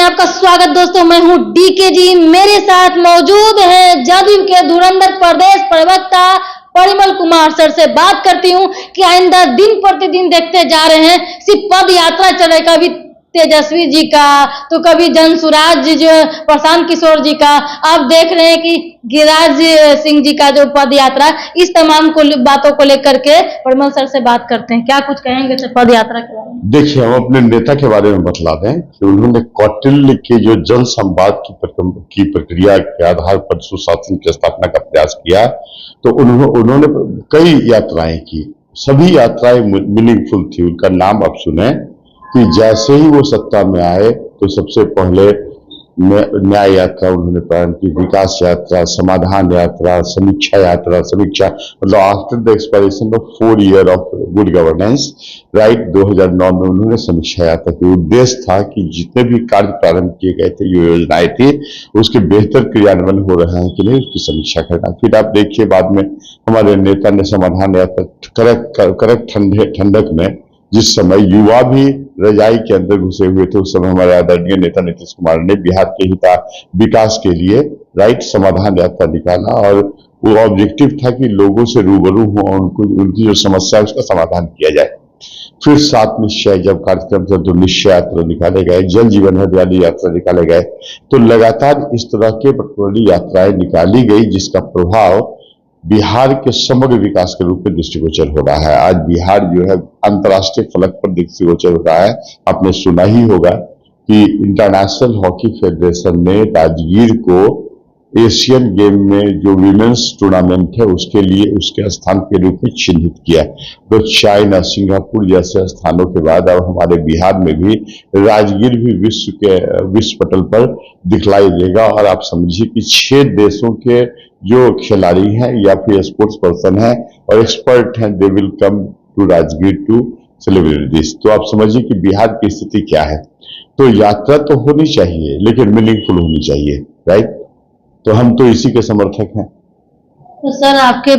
आपका स्वागत दोस्तों। मैं हूं डीके जी। मेरे साथ मौजूद हैं जदयू के धुरंधर प्रदेश प्रवक्ता परिमल कुमार सर से बात करती हूं कि आइंदा दिन प्रतिदिन देखते जा रहे हैं सिर्फ पद यात्रा चले, कभी तेजस्वी जी का तो कभी जनसुराज जो प्रशांत किशोर जी का, आप देख रहे हैं कि गिरिराज सिंह जी का जो पद यात्रा, इस तमाम बातों को लेकर के परिमल सर से बात करते हैं। क्या कुछ कहेंगे सर पद यात्रा के बारे में? देखिए, हम अपने नेता के बारे में बतला दें कि उन्होंने कौटिल्य के जो जन संवाद की प्रक्रिया के आधार पर सुशासन की स्थापना का प्रयास किया, तो उन्होंने कई यात्राएं की। सभी यात्राएं मीनिंगफुल थी। उनका नाम आप सुने कि जैसे ही वो सत्ता में आए तो सबसे पहले न्याय यात्रा उन्होंने प्रारंभ की, विकास यात्रा, समाधान यात्रा, समीक्षा यात्रा। समीक्षा मतलब after the expiration of 4 year of good governance, right, 2009 में उन्होंने समीक्षा यात्रा की। उद्देश्य था कि जितने भी कार्य प्रारंभ किए गए थे, जो योजनाएं थी, उसके बेहतर क्रियान्वयन हो रहे हैं कि नहीं, उसकी समीक्षा करना। फिर आप देखिए, बाद में हमारे नेता ने समाधान यात्रा करक ठंडक में, जिस समय युवा भी रजाई के अंदर घुसे हुए थे, उस समय हमारे आदरणीय नेता नीतीश कुमार ने बिहार के विकास के लिए, राइट, समाधान यात्रा निकाला। और वो ऑब्जेक्टिव था कि लोगों से रूबरू हो और उनकी जो समस्या है उसका समाधान किया जाए। फिर 7 निश्चय जब कार्यक्रम था तो निश्चय यात्रा निकाले गए, जल जीवन हरियाली यात्रा निकाले गए। तो लगातार इस तरह के पेट्रोलिंग यात्राएं निकाली गई, जिसका प्रभाव बिहार के समग्र विकास के रूप में दृष्टिगोचर हो रहा है। आज बिहार जो है अंतर्राष्ट्रीय फलक पर दृष्टिगोचर हो रहा है। आपने सुना ही होगा कि इंटरनेशनल हॉकी फेडरेशन ने राजगीर को एशियन गेम में जो विमेंस टूर्नामेंट है उसके लिए उसके स्थान के रूप में चिन्हित किया। तो चाइना, सिंगापुर जैसे स्थानों के बाद अब हमारे बिहार में भी राजगीर भी विश्व पटल पर दिखलाई देगा। और आप समझिए कि 6 देशों के जो खिलाड़ी हैं या फिर स्पोर्ट्स पर्सन हैं और एक्सपर्ट हैं, they will come to Rajgir to celebrate this. तो आप समझिए कि बिहार की स्थिति क्या है। तो यात्रा तो होनी चाहिए, लेकिन मीनिंगफुल होनी चाहिए, राइट। तो हम तो इसी के समर्थक हैं। तो सर, आपके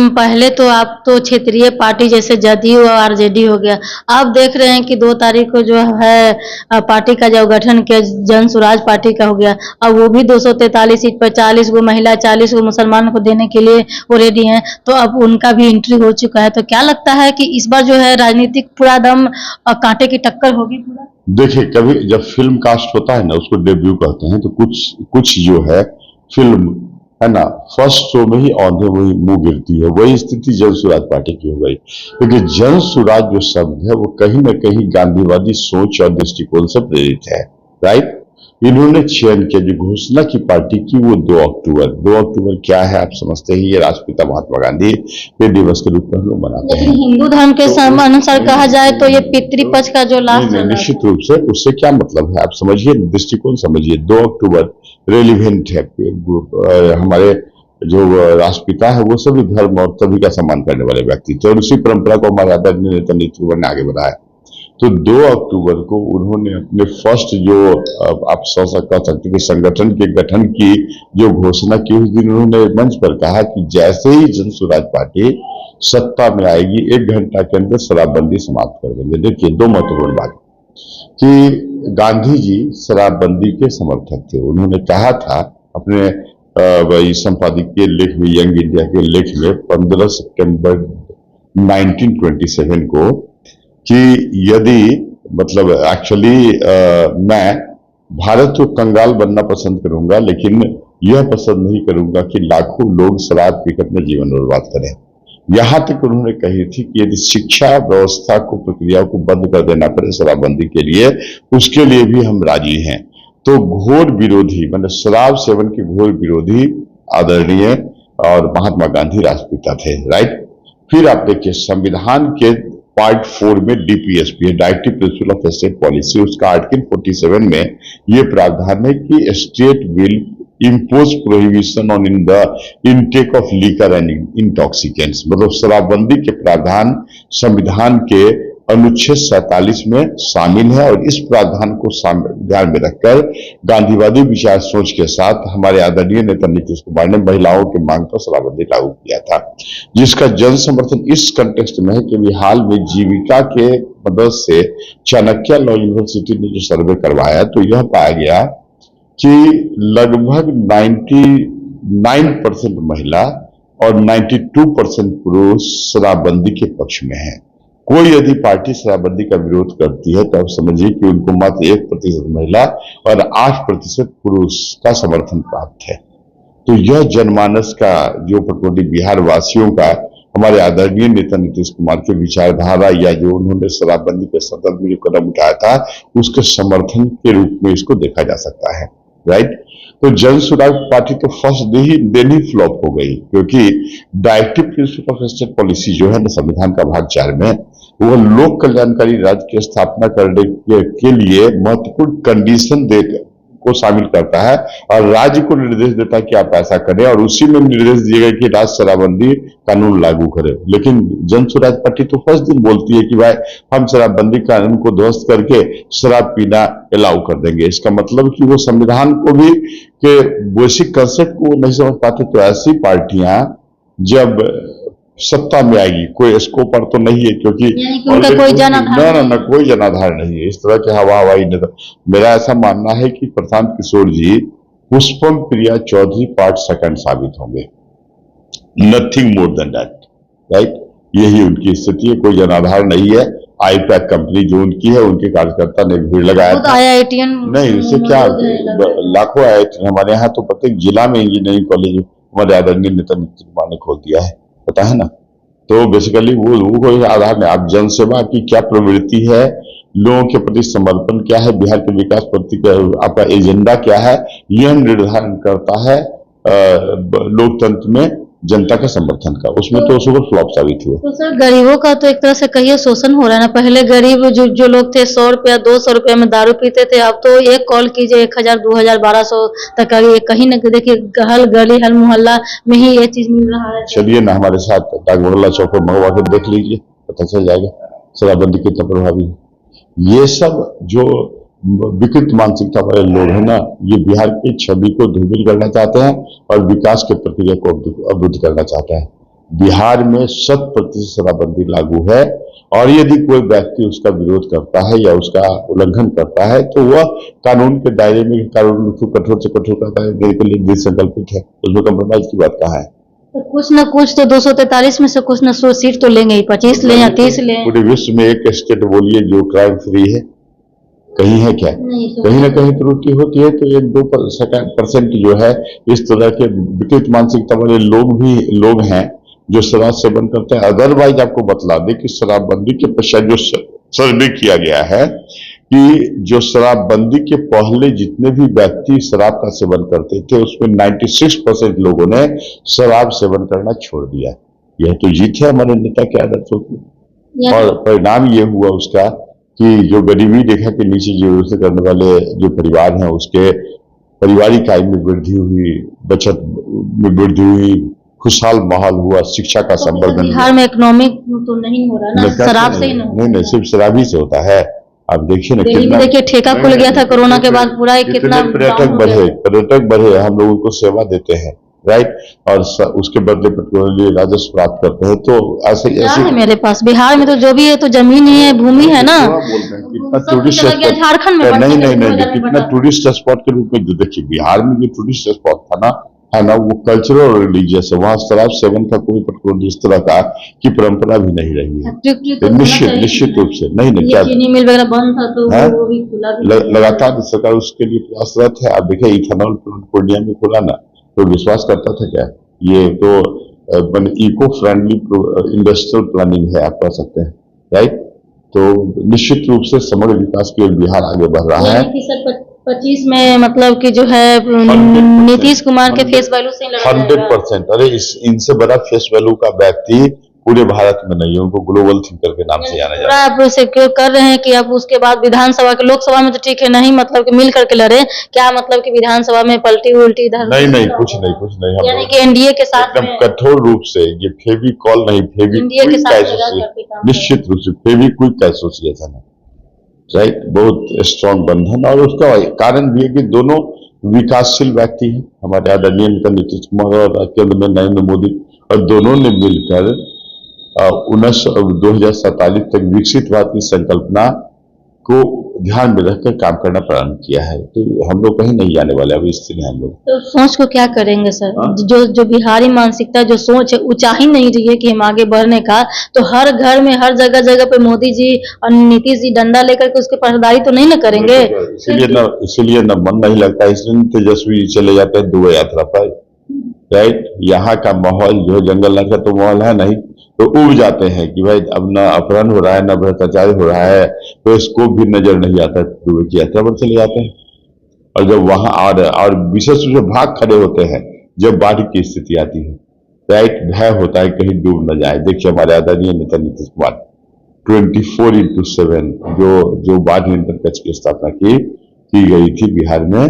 पहले तो आप तो क्षेत्रीय पार्टी जैसे जदयू और आरजेडी हो गया, आप देख रहे हैं कि 2 तारीख को जो है पार्टी का जो गठन किया, जनसुराज पार्टी का हो गया। अब वो भी 243 सीट पर 40 को महिला, 40 को मुसलमान को देने के लिए वो रेडी हैं। तो अब उनका भी एंट्री हो चुका है। तो क्या लगता है कि इस बार जो है राजनीतिक पूरा दम कांटे की टक्कर होगी पूरा? देखिए, कभी जब फिल्म कास्ट होता है ना, उसको डेब्यू कहते हैं। तो कुछ जो है फिल्म है ना, फर्स्ट शो में ही औंधे वही मुंह गिरती है। वही स्थिति जनसुराज पार्टी की हो गई, क्योंकि जनसुराज जो शब्द है वो कहीं ना कहीं गांधीवादी सोच और दृष्टिकोण से प्रेरित है, राइट। इन्होंने चयन किया, जो घोषणा की पार्टी की, वो 2 अक्टूबर क्या है आप समझते ही, ये राष्ट्रपिता महात्मा गांधी के दिवस के रूप में हम लोग मनाते हैं। हिंदू धर्म के अनुसार कहा जाए तो ये पितृपक्ष का जो लास्ट, निश्चित रूप से उससे क्या मतलब है आप समझिए, दृष्टिकोण समझिए। 2 अक्टूबर रेलिवेंट है। हमारे जो राष्ट्रपिता है वो सभी धर्म और सभी का सम्मान करने वाले व्यक्ति थे, और उसी परंपरा को हमारे आदरणीय नेता नीतीश कुमार ने आगे बढ़ाया। तो 2 अक्टूबर को उन्होंने अपने फर्स्ट जो आप कह सकते हैं संगठन के गठन की जो घोषणा की, उस दिन उन्होंने मंच पर कहा कि जैसे ही जनसुराज पार्टी सत्ता में आएगी 1 घंटा के अंदर शराबबंदी समाप्त कर देंगे। देखिए, 2 महत्वपूर्ण बात कि गांधी जी शराबबंदी के समर्थक थे। उन्होंने कहा था अपने संपादकीय लेख में, यंग इंडिया के लेख में 15 सितंबर 1927 को, कि यदि मतलब एक्चुअली मैं भारत को कंगाल बनना पसंद करूंगा, लेकिन यह पसंद नहीं करूंगा कि लाखों लोग शराब पीकर अपना जीवन बर्बाद करें। यहां तक उन्होंने कही थी कि यदि शिक्षा व्यवस्था को, प्रक्रिया को बंद कर देना पड़े शराबबंदी के लिए, उसके लिए भी हम राजी हैं। तो घोर विरोधी, मतलब शराब सेवन के घोर विरोधी आदरणीय और महात्मा गांधी राष्ट्रपिता थे, राइट। फिर आप देखिए, संविधान के पार्ट 4 में डीपीएसपी है, directive principle of state policy, उसका आर्टिकल 47 में यह प्रावधान है कि state will impose prohibition on in the intake of liquor and intoxicants. मतलब शराबबंदी के प्रावधान संविधान के अनुच्छेद 47 में शामिल है, और इस प्रावधान को ध्यान में रखकर गांधीवादी विचार सोच के साथ हमारे आदरणीय नेता नीतीश कुमार ने महिलाओं की मांग पर शराबबंदी लागू किया था, जिसका जन समर्थन इस कंटेक्स्ट में है कि हाल में जीविका के मदद से चाणक्य लॉ यूनिवर्सिटी ने जो सर्वे करवाया तो यह पाया गया कि लगभग 99% महिला और 92% पुरुष शराबबंदी के पक्ष में है। कोई यदि पार्टी शराबबंदी का विरोध करती है तो आप समझिए कि उनको मात्र 1% महिला और 8% पुरुष का समर्थन प्राप्त है। तो यह जनमानस का जो पटौदी बिहार वासियों का हमारे आदरणीय नेता नीतीश कुमार की विचारधारा या जो उन्होंने शराबबंदी के संदर्भ में जो कदम उठाया था उसके समर्थन के रूप में इसको देखा जा सकता है, राइट। तो जन सुराग पार्टी तो फर्स्ट दिन ही फ्लॉप हो गई, क्योंकि directive principle of state policy जो है ना संविधान का भाग 4 में वो लोक कल्याणकारी राज्य की स्थापना करने के लिए महत्वपूर्ण कंडीशन को शामिल करता है और राज्य को निर्देश देता है कि आप ऐसा करें, और उसी में निर्देश दिए गए कि राज्य शराबबंदी कानून लागू करे। लेकिन जन स्वराज पार्टी तो फर्स्ट दिन बोलती है कि भाई हम शराबबंदी कानून को ध्वस्त करके शराब पीना अलाउ कर देंगे। इसका मतलब कि वो संविधान को भी के बेसिक कंसेप्ट को नहीं समझ पाते। तो ऐसी पार्टियां जब सत्ता में आएगी, कोई स्कोपर तो नहीं है, क्योंकि उनका कोई जनाधार ना कोई जनाधार नहीं है। इस तरह के हवाई नेता, मेरा ऐसा मानना है कि प्रशांत किशोर जी पुष्पम प्रिया चौधरी पार्ट 2 साबित होंगे, nothing more than that, right. यही उनकी स्थिति है, कोई जनाधार नहीं है। आईपैक कंपनी जो उनकी है, उनके कार्यकर्ता ने भीड़ लगाया था। IITian नहीं, उससे क्या लाखों IITian हमारे यहाँ तो प्रत्येक जिला में इंजीनियरिंग कॉलेज हमारे आदरणीय नेता नीतीश कुमार ने खोल दिया है, पता है ना। तो बेसिकली वो कोई आधार नहीं। आप जनसेवा की क्या प्रवृत्ति है, लोगों के प्रति समर्पण क्या है, बिहार के विकास प्रति आपका एजेंडा क्या है, यह निर्धारण करता है लोकतंत्र में जनता का समर्थन का। उसमें तो सुपर फ्लॉप साबित हुआ। तो सर गरीबों का तो एक तरह से कहिए शोषण हो रहा है ना। पहले गरीब जो लोग थे 100 रुपया 200 रुपया में दारू पीते थे, अब तो एक कॉल कीजिए 1000 2000 1200 तक का। कहीं ना देखिए हर गली हर मोहल्ला में ही ये चीज मिल रहा है। चलिए ना हमारे साथ डाक बंगला चौक पर मंगवा के देख लीजिए, पता चल जाएगा शराबबंदी कितना प्रभावी है। ये सब जो विकृत मानसिकता वाले लोग हैं ना, ये बिहार की छवि को धूमिल करना चाहते हैं और विकास की प्रक्रिया को अवरुद्ध करना चाहते हैं। बिहार में 100% शराबबंदी लागू है, और यदि कोई व्यक्ति उसका विरोध करता है या उसका उल्लंघन करता है तो वह कानून के दायरे में कानून को कठोर से कठोर करने के लिए संकल्पित है। उसमें कंप्रोमाइज की बात कहाँ है। तो कुछ न कुछ तो 243 में से कुछ न 100 सीट तो लेंगे ही, 25 लें या 30 लें। पूरे विश्व में एक स्टेट बोलिए जो क्राइम फ्री है, कहीं है क्या? कहीं ना कहीं त्रुटि होती है। तो 1-2% जो है इस तरह के विकृत मानसिकता वाले लोग हैं जो शराब सेवन करते हैं। अदरवाइज आपको बतला दें कि शराबबंदी के पश्चात जो सर्वे किया गया है कि जो शराबबंदी के पहले जितने भी व्यक्ति शराब का सेवन करते थे उसमें 96% लोगों ने शराब सेवन करना छोड़ दिया। यह तो जीत है हमारे नेता के आदर्शों की, और परिणाम ये हुआ उसका कि जो गरीबी रेखा के नीचे जरूरत करने वाले जो परिवार हैं उसके पारिवारिक आय में वृद्धि हुई, बचत में वृद्धि हुई, खुशहाल माहौल हुआ, शिक्षा का संवर्धन। बिहार में इकोनॉमिक तो नहीं हो रहा ना, शराब से ही नहीं सिर्फ शराब ही से होता है। आप देखिए ना कितना, देखिए ठेका खुल गया था कोरोना के बाद पूरा, कितना पर्यटक बढ़े, हम लोग उनको सेवा देते हैं, राइट, और उसके बदले पेट्रोलियम राजस्व प्राप्त करते हैं। तो ऐसे मेरे पास बिहार में तो जो भी है तो जमीन ही है, भूमि है ना। कितना टूरिस्ट झारखंड में नहीं कितना टूरिस्ट स्पॉट के रूप में देखिए बिहार में जो टूरिस्ट स्पॉट था ना, है ना, वो कल्चरल और रिलीजियस है। वहाँ शराब सेवन का कोई पेट्रोल इस तरह का की परंपरा भी नहीं रही है। निश्चित रूप से नहीं क्या चीनी मिल वगैरह बंद था तो वो भी खुला लगातार सरकार उसके लिए प्रयासरत है। आप देखिए इथेनॉल प्लांट पूर्णिया में खुला ना, तो विश्वास करता था क्या? ये तो इको फ्रेंडली इंडस्ट्रियल प्लानिंग है, आप कह सकते हैं, राइट। तो निश्चित रूप से समग्र विकास के लिए बिहार आगे बढ़ रहा है। 25 में मतलब कि जो है नीतीश कुमार के फेस वैल्यू से 100%। अरे इनसे बड़ा फेस वैल्यू का व्यक्ति पूरे भारत में नहीं है। उनको ग्लोबल थिंकर के नाम से जाना जाता है। आप सिक्योर कर रहे हैं कि अब उसके बाद विधानसभा के, लोकसभा में तो ठीक है नहीं, मतलब कि मिल करके लड़े, क्या मतलब कि विधानसभा में पलटी उल्टी इधर नहीं कुछ नहीं यानी कि एनडीए के साथ एकदम कठोर रूप से ये फेविकॉल नहीं, फेविक्विक का एसोसिएशन, निश्चित रूप से फेविक्विक का एसोसिएशन है, राइट, बहुत स्ट्रॉन्ग बंधन। और उसका कारण भी है कि दोनों विकासशील व्यक्ति हैं, हमारे आदरणीय नेता नीतीश कुमार और केंद्र में नरेंद्र मोदी, और दोनों ने मिलकर 2047 तक विकसित भारत की संकल्पना को ध्यान में रखकर काम करना प्रारंभ किया है। तो हम लोग कहीं नहीं जाने वाले अभी, इसलिए हम लोग तो सोच को क्या करेंगे सर? हाँ? जो बिहारी मानसिकता जो सोच है वो चाह ही नहीं रही है कि हम आगे बढ़ने का, तो हर घर में हर जगह जगह पे मोदी जी और नीतीश जी डंडा लेकर के उसके पहरेदारी तो नहीं ना करेंगे। इसीलिए न मन नहीं लगता, इसलिए तेजस्वी जी चले जाते हैं दुबई यात्रा पर, राइट। यहाँ का माहौल जो जंगल का तो माहौल है नहीं, तो उब जाते हैं कि भाई अब न अपहरण हो रहा है न भ्रष्टाचार हो रहा है, तो इसको भी नजर नहीं आता, दुबई की यात्रा पर चले जाते हैं। और जब वहां और विशेष रूप से भाग खड़े होते हैं जब बाढ़ की स्थिति आती है, राइट। भय होता है कहीं डूब न जाए। देखिए हमारे आदरणीय नेता नीतीश कुमार 24/7 जो बाढ़ नियंत्रण कक्ष की स्थापना की गई थी बिहार में,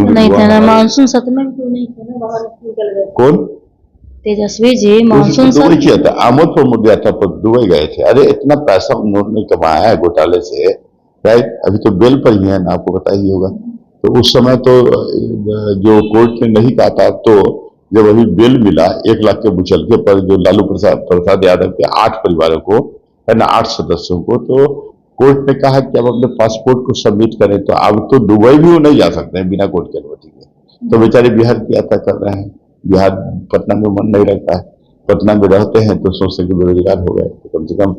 नहीं थे ना मानसून सत्र में, क्यों नहीं थे ना, बाहर निकल गए। कौन? तेजस्वी जी मानसून दुबई सत्र किया था, आमोद प्रमोद यात्रा पर दुबई गए थे। अरे इतना पैसा उन्होंने कमाया है घोटाले से, राइट। अभी तो बेल पर ही है ना, आपको पता ही होगा। तो उस समय तो जो कोर्ट ने नहीं कहा था, तो जब अभी बेल मिला 1 लाख के मुचलके पर जो लालू प्रसाद यादव के 8 परिवारों को है ना, 8 सदस्यों को, तो कोर्ट ने कहा कि अब अपने पासपोर्ट को सबमिट करें। तो अब तो दुबई भी वो नहीं जा सकते हैं बिना कोर्ट की अनुमति के, तो बेचारे बिहार की यात्रा कर रहे हैं। बिहार पटना में मन नहीं रखता है, पटना में रहते हैं तो सोचते कि बेरोजगार हो गए, तो कम से कम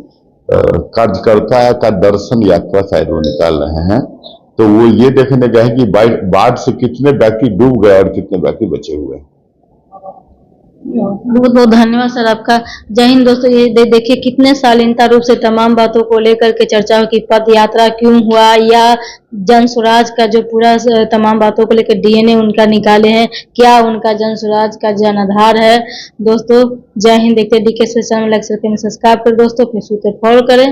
कार्यकर्ता का दर्शन यात्रा शायद वो निकाल रहे हैं। तो वो ये देखने गए कि बाढ़ से कितने व्यक्ति डूब गए और कितने व्यक्ति बचे हुए हैं। बहुत बहुत धन्यवाद सर आपका। जय हिंद दोस्तों। ये देखिए कितने शालीनता रूप से तमाम बातों को लेकर के चर्चा की, पद यात्रा क्यों हुआ, या जन स्वराज का जो पूरा तमाम बातों को लेकर डीएनए उनका निकाले हैं, क्या उनका जन स्वराज का जन आधार है। दोस्तों जय हिंद। देखते DK स्पेशल में लाइक सब्सक्राइब कर दोस्तों, फिर सूत्र फॉलो करें।